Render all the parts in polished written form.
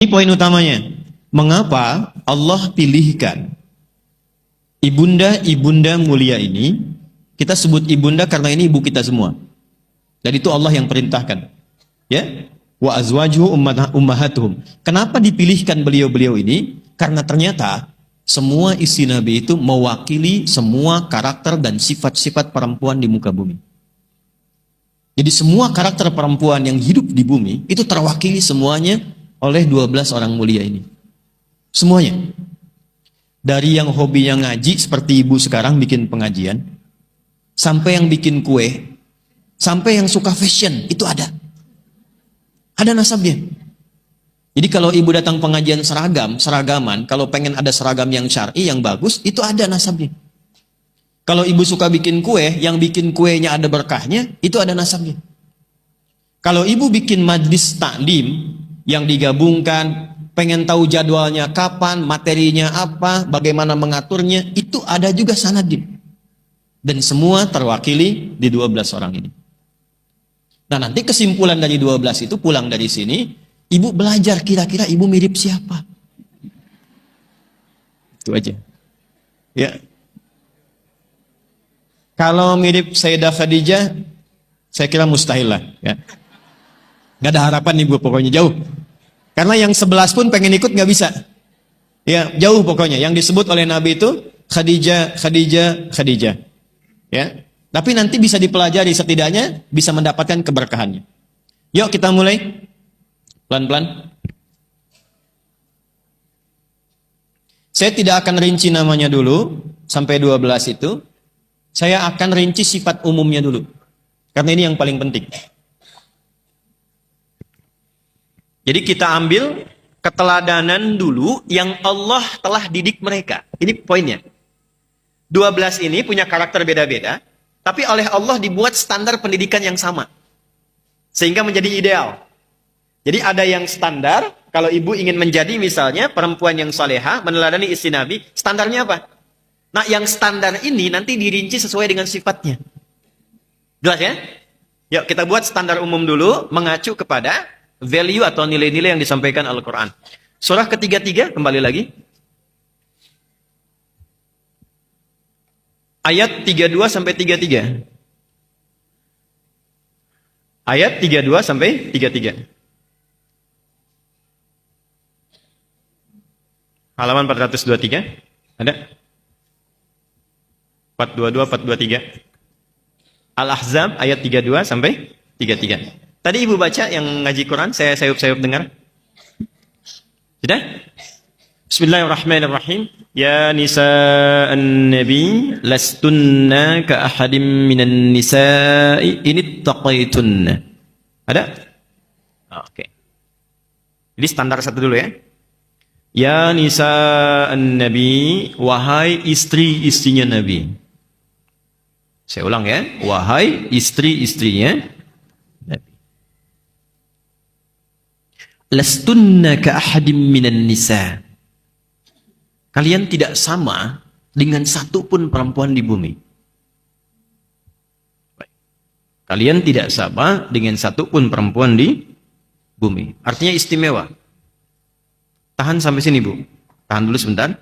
Ini poin utamanya. Mengapa Allah pilihkan ibunda-ibunda mulia ini? Kita sebut ibunda karena ini ibu kita semua. Dan itu Allah yang perintahkan. Ya, wa azwajuhu ummahatuhum. Kenapa dipilihkan beliau-beliau ini? Karena ternyata semua istri Nabi itu mewakili semua karakter dan sifat-sifat perempuan di muka bumi. Jadi semua karakter perempuan yang hidup di bumi itu terwakili semuanya oleh 12 orang mulia ini. Semuanya. Dari yang hobinya ngaji seperti ibu sekarang bikin pengajian, sampai yang bikin kue, sampai yang suka fashion, itu ada. Ada nasabnya. Jadi kalau ibu datang pengajian seragaman, kalau pengen ada seragam yang syar'i, yang bagus, itu ada nasabnya. Kalau ibu suka bikin kue, yang bikin kuenya ada berkahnya, itu ada nasabnya. Kalau ibu bikin majlis taklim, yang digabungkan, pengen tahu jadwalnya kapan, materinya apa, bagaimana mengaturnya, itu ada juga sanadnya. Dan semua terwakili di 12 orang ini. Nah, nanti kesimpulan dari 12 itu pulang dari sini, ibu belajar kira-kira ibu mirip siapa. Itu aja. Ya. Kalau mirip Sayyidah Khadijah, saya kira mustahil lah. Ya. Nggak ada harapan ibu, pokoknya jauh. Karena yang 11 pun pengen ikut nggak bisa. Ya, jauh pokoknya. Yang disebut oleh Nabi itu Khadijah, Khadijah, Khadijah. Ya. Tapi nanti bisa dipelajari, setidaknya bisa mendapatkan keberkahannya. Yuk kita mulai. Pelan-pelan. Saya tidak akan rinci namanya dulu, sampai 12 itu. Saya akan rinci sifat umumnya dulu. Karena ini yang paling penting. Jadi kita ambil keteladanan dulu yang Allah telah didik mereka. Ini poinnya. 12 ini punya karakter beda-beda, tapi oleh Allah dibuat standar pendidikan yang sama. Sehingga menjadi ideal. Jadi ada yang standar, kalau ibu ingin menjadi misalnya perempuan yang salehah, meneladani istri Nabi, standarnya apa? Nah, yang standar ini nanti dirinci sesuai dengan sifatnya. Jelas ya? Yuk kita buat standar umum dulu, mengacu kepada value atau nilai-nilai yang disampaikan Al-Quran. Surah ketiga-tiga, kembali lagi. Ayat 32 sampai 33. Ayat 32 sampai 33. Halaman 423. Ada? 422, 423. Al-Ahzab ayat 32 sampai 33. Tadi ibu baca yang ngaji Quran, saya sayup-sayup dengar. Sudah? Bismillahirrahmanirrahim. Ya nisa'an nabi, lastunna ka ahadim minan nisa'i inittaqaitunna. Ada? Oke. Jadi standar satu dulu ya. Ya nisa'an nabi, wahai istri-istrinya Nabi. Saya ulang ya. Wahai istri-istrinya Nabi. Lastunna ka ahadim minan nisa. Kalian tidak sama dengan satu pun perempuan di bumi. Kalian tidak sama dengan satu pun perempuan di bumi. Artinya istimewa. Tahan sampai sini, Bu. Tahan dulu sebentar.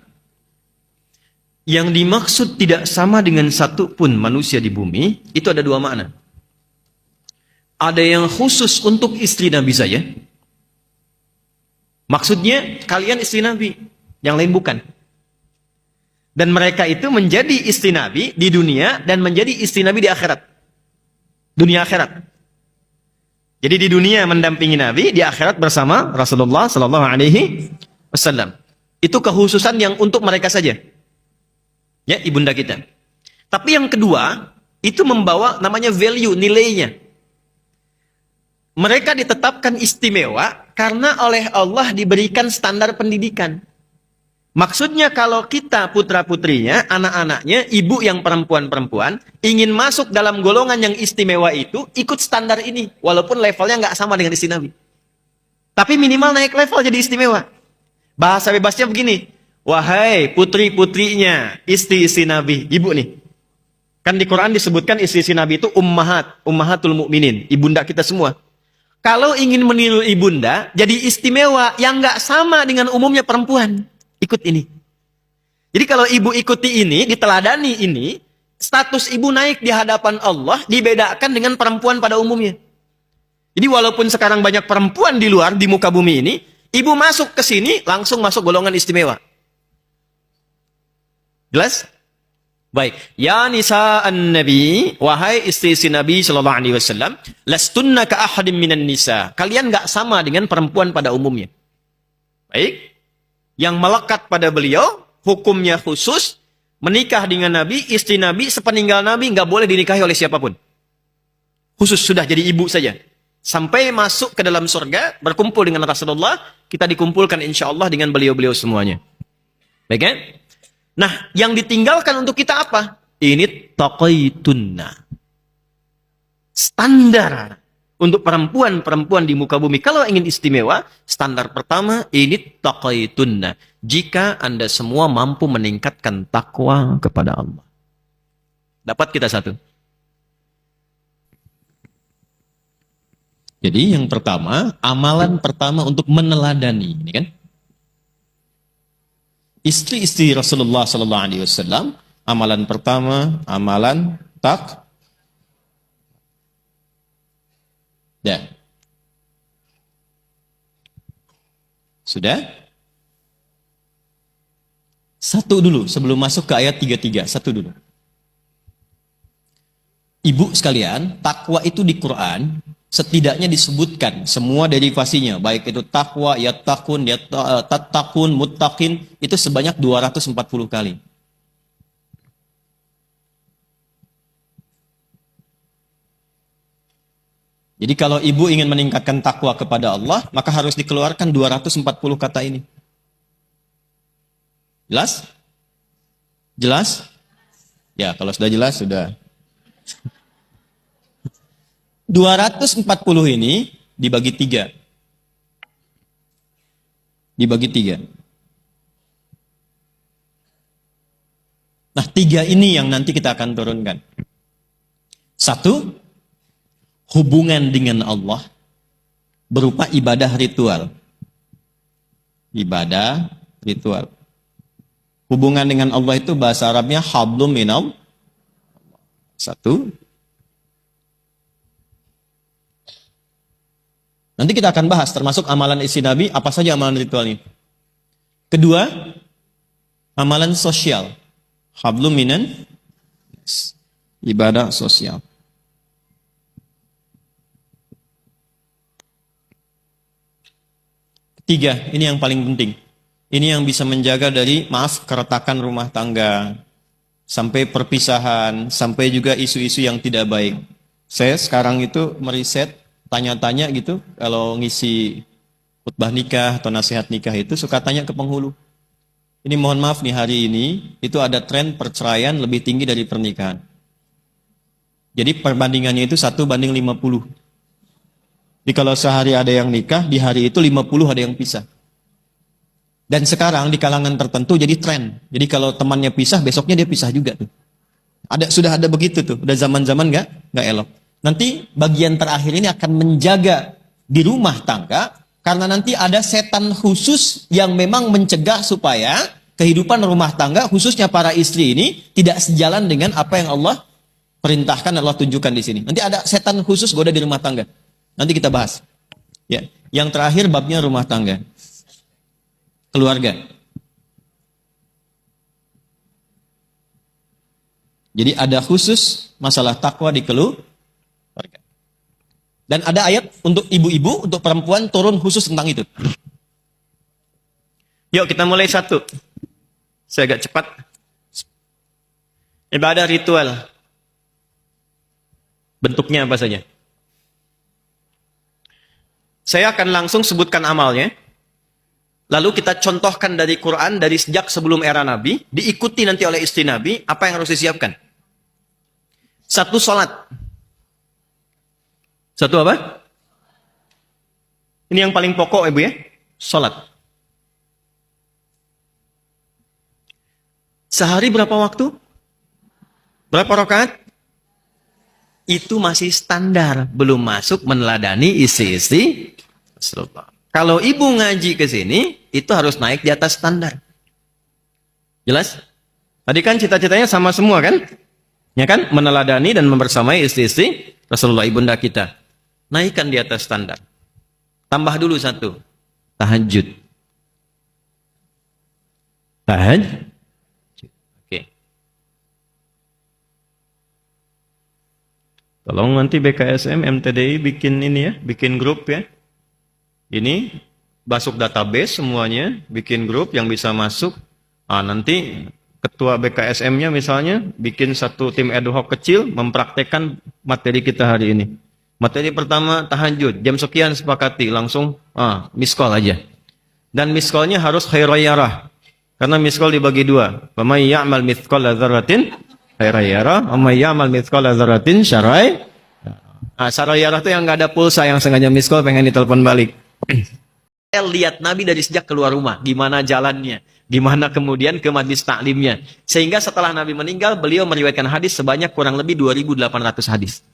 Yang dimaksud tidak sama dengan satu pun manusia di bumi, itu ada dua makna. Ada yang khusus untuk istri Nabi saja. Maksudnya kalian istri Nabi, yang lain bukan. Dan mereka itu menjadi istri Nabi di dunia dan menjadi istri Nabi di akhirat. Dunia akhirat. Jadi di dunia mendampingi Nabi, di akhirat bersama Rasulullah sallallahu alaihi wasallam. Itu kekhususan yang untuk mereka saja. Ya, ibunda kita. Tapi yang kedua, itu membawa namanya value, nilainya. Mereka ditetapkan istimewa karena oleh Allah diberikan standar pendidikan. Maksudnya kalau kita putra-putrinya, anak-anaknya, ibu yang perempuan-perempuan, ingin masuk dalam golongan yang istimewa itu, ikut standar ini. Walaupun levelnya nggak sama dengan istri Nabi. Tapi minimal naik level jadi istimewa. Bahasa bebasnya begini. Wahai putri-putrinya, istri-istri Nabi. Ibu nih. Kan di Quran disebutkan istri-istri Nabi itu ummahatul mukminin. Ibunda kita semua. Kalau ingin meniru ibunda, jadi istimewa yang nggak sama dengan umumnya perempuan. Ikut ini. Jadi kalau ibu ikuti ini, diteladani ini, status ibu naik di hadapan Allah dibedakan dengan perempuan pada umumnya. Jadi walaupun sekarang banyak perempuan di luar, di muka bumi ini, ibu masuk ke sini, langsung masuk golongan istimewa. Jelas? Baik, ya nisa an-nabi, wahai istri-istri Nabi sallallahu alaihi wasallam, lastunna ka ahadim minan nisa. Kalian enggak sama dengan perempuan pada umumnya. Baik. Yang melekat pada beliau, hukumnya khusus, menikah dengan Nabi, istri Nabi sepeninggal Nabi enggak boleh dinikahi oleh siapapun. Khusus sudah jadi ibu saja. Sampai masuk ke dalam surga, berkumpul dengan Rasulullah, kita dikumpulkan insyaallah dengan beliau-beliau semuanya. Baik kan? Nah, yang ditinggalkan untuk kita apa? Ini taqaitunna. Standar untuk perempuan-perempuan di muka bumi. Kalau ingin istimewa, standar pertama, ini taqaitunna. Jika Anda semua mampu meningkatkan takwa kepada Allah. Dapat kita satu. Jadi yang pertama, amalan pertama untuk meneladani. Ini kan? Istri-istri Rasulullah sallallahu alaihi wasallam, amalan pertama, amalan ya. Sudah? Satu dulu sebelum masuk ke ayat 33, satu dulu. Ibu sekalian, takwa itu di Quran setidaknya disebutkan semua derivasinya, baik itu takwa, yattaqun, tattaqun, muttaqin, itu sebanyak 240 kali. Jadi kalau ibu ingin meningkatkan takwa kepada Allah, maka harus dikeluarkan 240 kata ini. Jelas? Jelas? Ya, kalau sudah jelas, sudah. 240 ini dibagi 3. Dibagi 3. Nah, 3 ini yang nanti kita akan turunkan. 1, hubungan dengan Allah berupa ibadah ritual. Ibadah ritual. Hubungan dengan Allah itu bahasa Arabnya hablum minallah. 1. Nanti kita akan bahas termasuk amalan istri Nabi, apa saja amalan ritual ini. Kedua, amalan sosial. Hablum minan, ibadah sosial. Ketiga, ini yang paling penting. Ini yang bisa menjaga dari, keretakan rumah tangga, sampai perpisahan, sampai juga isu-isu yang tidak baik. Saya sekarang itu meriset, tanya-tanya gitu, kalau ngisi khutbah nikah atau nasihat nikah itu suka tanya ke penghulu. Ini mohon maaf nih, hari ini itu ada tren perceraian lebih tinggi dari pernikahan. Jadi perbandingannya itu 1:50. Jadi kalau sehari ada yang nikah, di hari itu 50 ada yang pisah. Dan sekarang di kalangan tertentu jadi tren. Jadi kalau temannya pisah, besoknya dia pisah juga tuh. Sudah ada begitu tuh, udah zaman-zaman nggak elok. Nanti bagian terakhir ini akan menjaga di rumah tangga, karena nanti ada setan khusus yang memang mencegah supaya kehidupan rumah tangga, khususnya para istri ini, tidak sejalan dengan apa yang Allah perintahkan, Allah tunjukkan di sini. Nanti ada setan khusus goda di rumah tangga. Nanti kita bahas. Ya, yang terakhir babnya rumah tangga. Keluarga. Jadi ada khusus masalah takwa di keluarga. Dan ada ayat untuk ibu-ibu, untuk perempuan turun khusus tentang itu. Yuk kita mulai 1. Saya agak cepat. Ibadah ritual. Bentuknya apa saja? Saya akan langsung sebutkan amalnya. Lalu kita contohkan dari Quran, dari sejak sebelum era Nabi, diikuti nanti oleh istri Nabi, apa yang harus disiapkan. 1, sholat. 1 apa? Ini yang paling pokok Ibu ya, sholat. Sehari berapa waktu? Berapa rakaat? itu masih standar, belum masuk meneladani isi-isi Rasulullah. Kalau ibu ngaji ke sini, itu harus naik di atas standar. Jelas? Tadi kan cita-citanya sama semua kan? Ya kan? Meneladani dan membersamai isi-isi Rasulullah ibunda kita. Naikkan di atas standar. Tambah dulu satu. Tahajud. Tahajud. Oke. Tolong nanti BKSM, MTDI bikin ini ya, bikin grup ya. Ini masuk database semuanya, bikin grup yang bisa masuk. Nanti ketua BKSM-nya misalnya bikin satu tim ad hoc kecil mempraktekkan materi kita hari ini. Materi pertama tahajud, jam sekian sepakati, langsung miss call aja. Dan miss call-nya harus khairayarah. Karena miss call dibagi dua. Wa may ya'mal mithqala dzarratin khairayarah, wa may ya'mal mithqala dzarratin syarrai. Syarayarah itu yang enggak ada pulsa, yang sengaja miss call pengen ditelepon balik. Saya lihat Nabi dari sejak keluar rumah, gimana jalannya, gimana kemudian ke majlis taklimnya. Sehingga setelah Nabi meninggal, beliau meriwayatkan hadis sebanyak kurang lebih 2.800 hadis.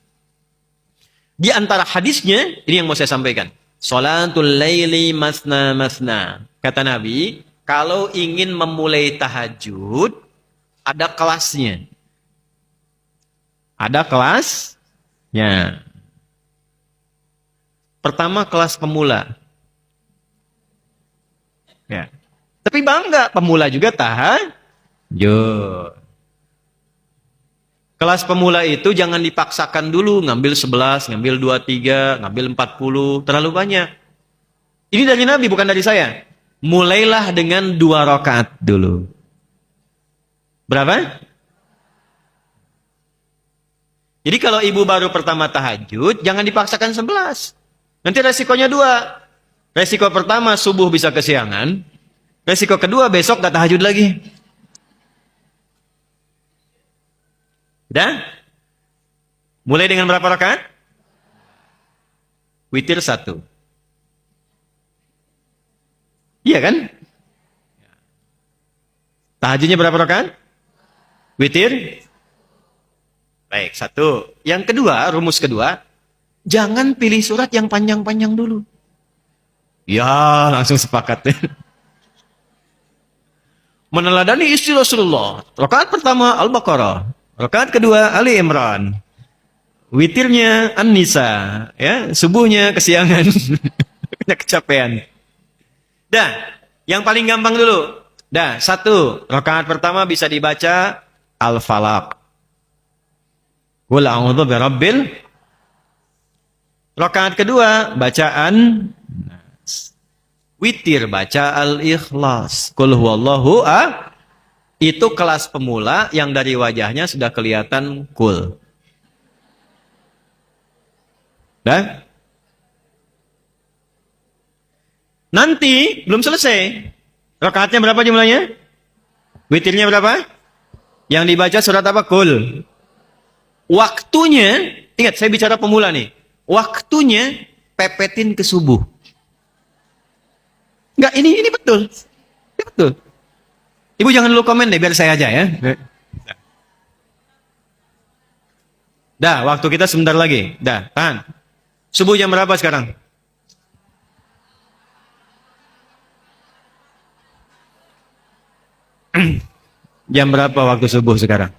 Di antara hadisnya, ini yang mau saya sampaikan. Salatul laili masna masna. Kata Nabi, kalau ingin memulai tahajud, ada kelasnya. Ada kelasnya. Pertama kelas pemula. Ya. Tapi bangga, pemula juga tahajud. Kelas pemula itu jangan dipaksakan dulu, ngambil 11, ngambil 23, ngambil 40, terlalu banyak. Ini dari Nabi, bukan dari saya. Mulailah dengan 2 rakaat dulu. Berapa? Jadi kalau ibu baru pertama tahajud, jangan dipaksakan 11. Nanti resikonya 2. Resiko pertama, subuh bisa kesiangan. Resiko kedua, besok gak tahajud lagi. Udah? Mulai dengan berapa rakaat? Witir 1. Iya kan? Tahajudnya berapa rakaat? Witir? Baik, 1. Yang kedua, rumus kedua, jangan pilih surat yang panjang-panjang dulu. Ya, langsung sepakat. Meneladani istri Rasulullah. Rakaat pertama Al-Baqarah. Rakaat kedua Ali Imran. Witirnya An-Nisa, ya, subuhnya kesiangan. Kecapean. Dah, yang paling gampang dulu. Dah, 1. Rakaat pertama bisa dibaca Al-Falaq. Qul a'udzu birabbil. Rakaat kedua bacaan witir, baca Al-Ikhlas. Qul huwallahu ahad. Itu kelas pemula yang dari wajahnya sudah kelihatan cool. Dah? Nanti belum selesai. Rakaatnya berapa jumlahnya? Witirnya berapa? Yang dibaca surat apa? Qul. Waktunya, ingat saya bicara pemula nih. Waktunya pepetin ke subuh. Enggak, ini betul. Ini betul. Ibu jangan dulu komen deh, biar saya aja ya. Dah, waktu kita sebentar lagi. Dah, tahan. Subuh jam berapa sekarang? Jam berapa waktu subuh sekarang?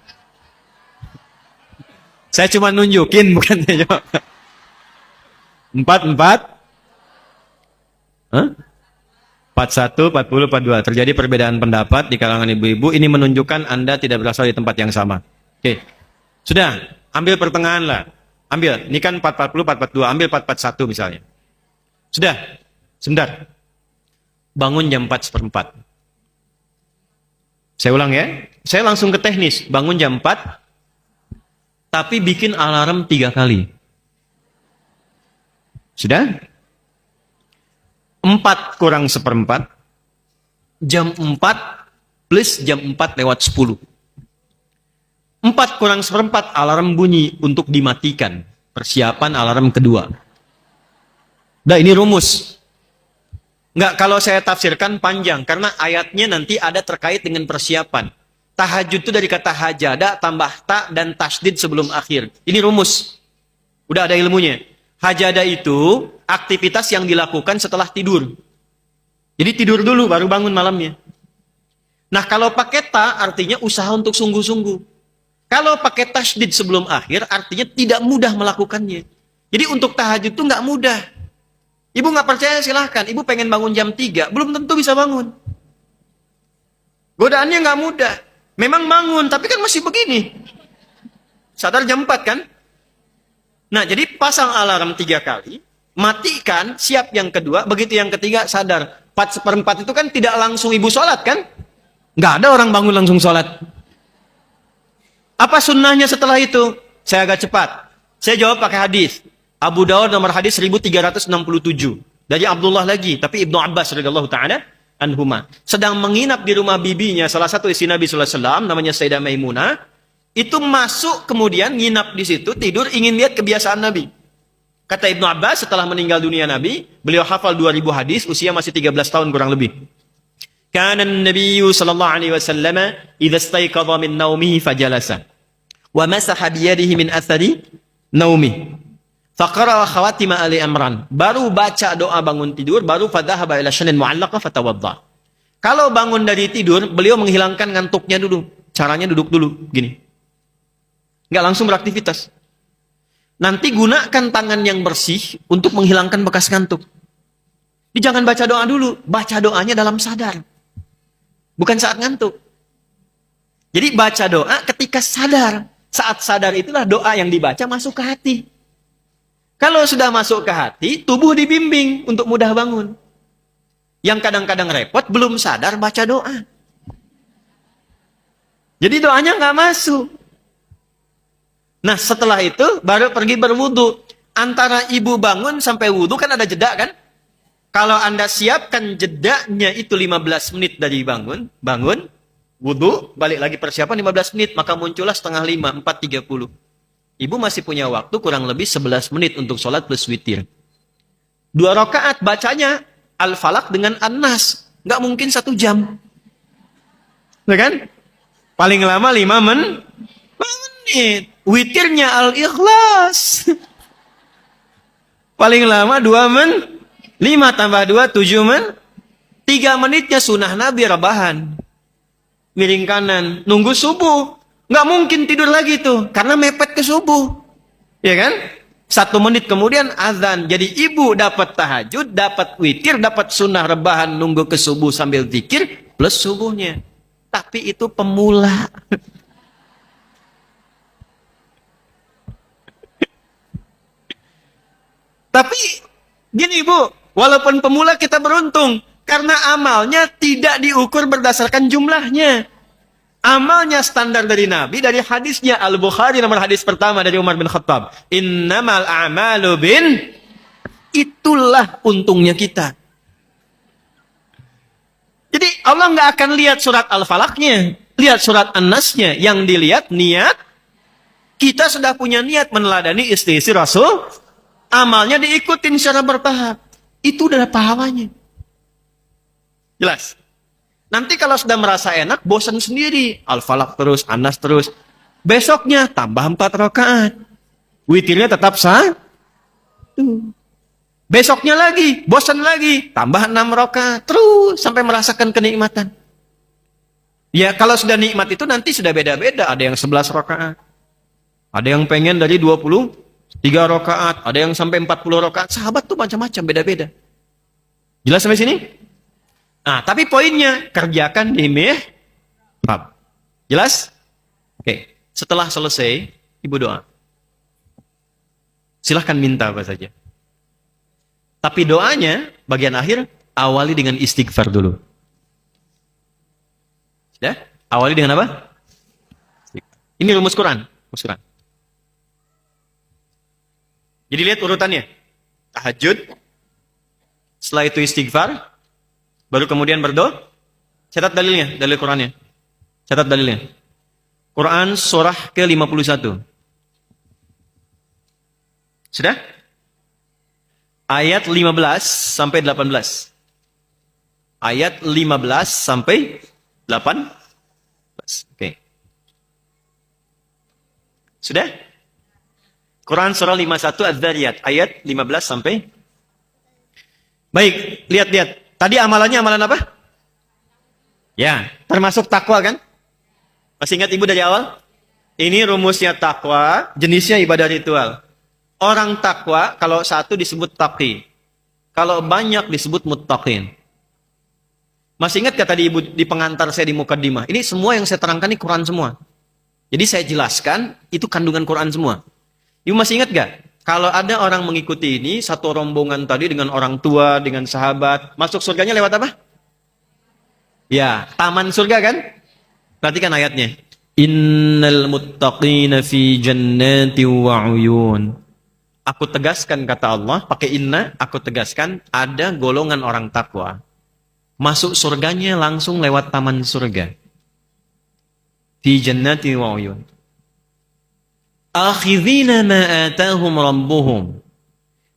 Saya cuma nunjukin, bukan saya jawab. 4. Hah? 41, 40, 42. Terjadi perbedaan pendapat di kalangan ibu-ibu. Ini menunjukkan Anda tidak berasal di tempat yang sama. Oke. Sudah. Ambil pertengahan lah. Ambil. Ini kan 440, 442. Ambil 441 misalnya. Sudah. Sebentar. Bangun jam 4:04. Saya ulang ya. Saya langsung ke teknis. Bangun jam 4. Tapi bikin alarm 3 kali. Sudah? 4 kurang 1/4, jam 4 plus jam 4 lewat 10. 4 kurang 1/4 alarm bunyi untuk dimatikan. Persiapan alarm kedua. Nah, ini rumus. Enggak, kalau saya tafsirkan panjang, karena ayatnya nanti ada terkait dengan persiapan. Tahajud itu dari kata hajada, tambah ta, dan tasdid sebelum akhir. Ini rumus. Udah ada ilmunya. Hajadah itu aktivitas yang dilakukan setelah tidur. Jadi tidur dulu baru bangun malamnya. Nah kalau pakai ta artinya usaha untuk sungguh-sungguh. Kalau pakai tasydid sebelum akhir artinya tidak mudah melakukannya. Jadi untuk tahajud itu nggak mudah. Ibu nggak percaya silahkan. Ibu pengen bangun jam 3, belum tentu bisa bangun. Godaannya nggak mudah. Memang bangun, tapi kan masih begini. Sadar jam 4 kan? Nah, jadi pasang alarm 3 kali, matikan, siap yang kedua, begitu yang ketiga sadar. 4/4 itu kan tidak langsung ibu sholat kan? Nggak ada orang bangun langsung sholat. Apa sunnahnya setelah itu? Saya agak cepat. Saya jawab pakai hadis. Abu Dawud nomor hadis 1367. Dari Abdullah lagi, tapi Ibnu Abbas radhiyallahu ta'ala anhuma. Sedang menginap di rumah bibinya, salah satu istri Nabi sallallahu alaihi wasallam, namanya Sayyidah Maimunah. Itu masuk kemudian nginap di situ, tidur, ingin lihat kebiasaan Nabi. Kata Ibnu Abbas, setelah meninggal dunia Nabi, beliau hafal 2000 hadis, usia masih 13 tahun kurang lebih. Kana an-nabiy sallallahu alaihi wasallam idza istayqadha min naumihi fajalasa wa masaha bi yadihi min athari naumi. Faqara khawatim Ali Imran. Baru baca doa bangun tidur, baru fadhahaba ila shanin mu'allaqah fatawadda. Kalau bangun dari tidur, beliau menghilangkan ngantuknya dulu. Caranya duduk dulu, gini. Nggak langsung beraktivitas. Nanti gunakan tangan yang bersih untuk menghilangkan bekas ngantuk. Jadi jangan baca doa dulu. Baca doanya dalam sadar. Bukan saat ngantuk. Jadi baca doa ketika sadar. Saat sadar itulah doa yang dibaca masuk ke hati. Kalau sudah masuk ke hati, tubuh dibimbing untuk mudah bangun. Yang kadang-kadang repot, belum sadar baca doa. Jadi doanya nggak masuk. Nah setelah itu baru pergi berwudu. Antara ibu bangun sampai wudu kan ada jeda kan? Kalau Anda siapkan jedanya itu 15 menit dari bangun, wudu, balik lagi persiapan 15 menit, maka muncullah 4:30, 4:30. Ibu masih punya waktu kurang lebih 11 menit untuk sholat plus witir. 2 rakaat bacanya Al-Falaq dengan An-Nas. Nggak mungkin 1 jam. Nah kan? Paling lama 5 menit. Witirnya Al-Ikhlas. Paling lama 2 menit. 5 tambah 2, 7 menit. 3 menitnya sunnah Nabi rebahan. Miring kanan. Nunggu subuh. Nggak mungkin tidur lagi tuh. Karena mepet ke subuh. Ya kan? 1 menit kemudian azan. Jadi ibu dapat tahajud, dapat witir, dapat sunnah rebahan, nunggu ke subuh sambil zikir, plus subuhnya. Tapi itu pemula. Tapi gini ibu, walaupun pemula kita beruntung. Karena amalnya tidak diukur berdasarkan jumlahnya. Amalnya standar dari Nabi, dari hadisnya Al-Bukhari nomor hadis pertama dari Umar bin Khattab. Innamal a'malu bin. Itulah untungnya kita. Jadi Allah nggak akan lihat surat Al-Falaqnya, lihat surat An-Nasnya. Yang dilihat niat. Kita sudah punya niat meneladani istri-istri Rasul. Amalnya diikutin secara bertahap. Itu udah pahalanya. Jelas? Nanti kalau sudah merasa enak, bosan sendiri. Al-Falaq terus, An-Nas terus. Besoknya tambah 4 rakaat. Witirnya tetap sah. Besoknya lagi, bosan lagi. Tambah 6 rakaat. Terus sampai merasakan kenikmatan. Ya kalau sudah nikmat itu nanti sudah beda-beda. Ada yang 11 rakaat. Ada yang pengen dari 23 rakaat. Ada yang sampai 40 rakaat. Sahabat tuh macam-macam, beda-beda. Jelas sampai sini? Nah, tapi poinnya, kerjakan di mihrab. Jelas? Oke, setelah selesai, ibu doa. Silahkan minta apa saja. Tapi doanya, bagian akhir, awali dengan istighfar dulu. Sudah? Awali dengan apa? Ini rumus Quran. Rumus Quran. Jadi lihat urutannya. Tahajud. Setelah itu istighfar. Baru kemudian berdoa. Catat dalilnya, dalil Qurannya. Catat dalilnya. Quran surah ke-51. Sudah? Ayat 15 sampai 18. Ayat 15 sampai 18. Oke. Sudah? Quran surah 51 Az-Zariyat ayat 15 sampai. Baik, lihat. Tadi amalannya amalan apa? Ya, termasuk takwa kan? Masih ingat Ibu dari awal? Ini rumusnya takwa, jenisnya ibadah ritual. Orang takwa kalau satu disebut taqi. Kalau banyak disebut muttaqin. Masih ingat gak tadi Ibu di pengantar saya di Mukaddimah? Ini semua yang saya terangkan ini Quran semua. Jadi saya jelaskan itu kandungan Quran semua. Ibu masih ingat gak? Kalau ada orang mengikuti ini, satu rombongan tadi dengan orang tua, dengan sahabat, masuk surganya lewat apa? Ya, taman surga kan? Perhatikan ayatnya. Innal muttaqina fi jannati wa uyun. Aku tegaskan kata Allah, pakai inna, aku tegaskan ada golongan orang takwa. Masuk surganya langsung lewat taman surga. Fi jannati wa uyun. Akhidhina ma atahum rabbuhum.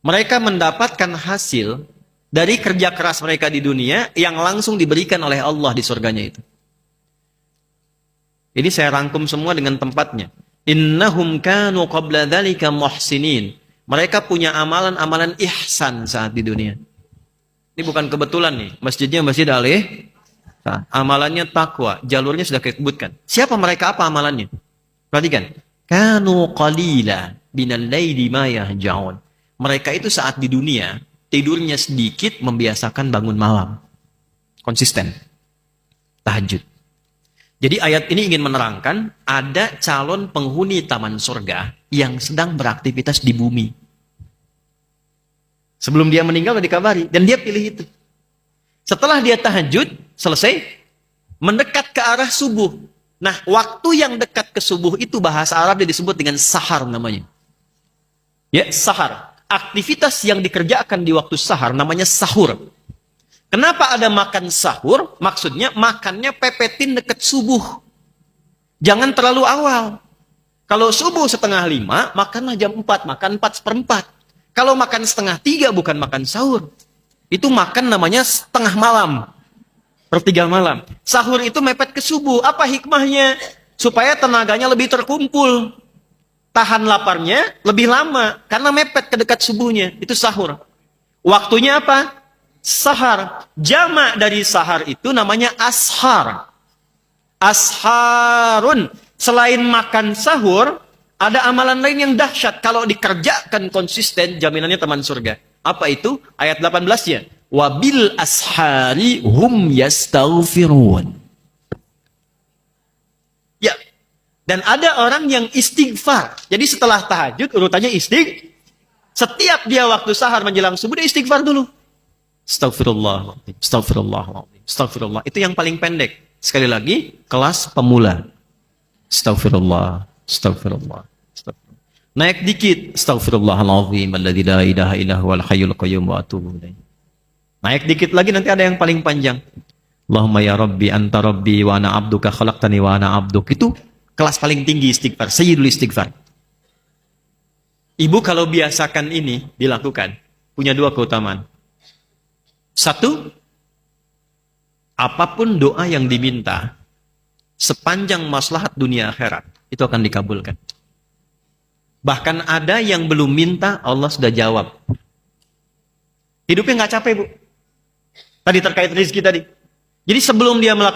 Mereka mendapatkan hasil dari kerja keras mereka di dunia yang langsung diberikan oleh Allah di surganya itu. Ini saya rangkum semua dengan tempatnya. Innahum kanu qabla dzalika muhsinin. Mereka punya amalan-amalan ihsan saat di dunia. Ini bukan kebetulan nih. Masjidnya Masjid Alih. Nah, amalannya takwa. Jalurnya sudah disebutkan. Siapa mereka, apa amalannya? Perhatikan. Kanu qalila binal laili ma yahjaun. Mereka itu saat di dunia tidurnya sedikit, membiasakan bangun malam. Konsisten. Tahajud. Jadi ayat ini ingin menerangkan ada calon penghuni taman surga yang sedang beraktivitas di bumi. Sebelum dia meninggal sudah dikabari dan dia pilih itu. Setelah dia tahajud selesai, mendekat ke arah subuh. Nah, waktu yang dekat ke subuh itu bahasa Arab disebut dengan sahar namanya. Ya, sahar. Aktivitas yang dikerjakan di waktu sahar namanya sahur. Kenapa ada makan sahur? Maksudnya makannya pepetin dekat subuh. Jangan terlalu awal. Kalau subuh 4:30, makanlah jam 4, makan 4:04. Kalau makan 2:30 bukan makan sahur. Itu makan namanya setengah malam. 1/3 malam. Sahur itu mepet ke subuh. Apa hikmahnya? Supaya tenaganya lebih terkumpul. Tahan laparnya lebih lama. Karena mepet ke dekat subuhnya. Itu sahur. Waktunya apa? Sahar. Jamak dari sahar itu namanya ashar. Asharun. Selain makan sahur, ada amalan lain yang dahsyat. Kalau dikerjakan konsisten, jaminannya teman surga. Apa itu? Ayat 18-nya. Wabil ashari hum yastaghfirun. Ya. Dan ada orang yang istighfar. Jadi setelah tahajud urutannya setiap dia waktu sahar menjelang subuh dia istighfar dulu. Astagfirullah, astagfirullah, astagfirullah. Itu yang paling pendek. Sekali lagi, kelas pemula. Astagfirullah, astagfirullah, astagfirullah. Naik dikit. Astagfirullahaladzim alladzi la ilaha illa huwal hayyul qayyum wa atubu ilaih. Naik dikit lagi nanti ada yang paling panjang. Allahumma ya Rabbi anta Rabbi wa ana abduka khalaqtani wa ana abduk. Itu kelas paling tinggi istighfar, sayyidul istighfar. Ibu kalau biasakan ini dilakukan, punya dua keutamaan. Satu, apapun doa yang diminta, sepanjang maslahat dunia akhirat, itu akan dikabulkan. Bahkan ada yang belum minta, Allah sudah jawab. Hidupnya nggak capek, Bu. Tadi terkait rezeki tadi. Jadi sebelum dia melakukan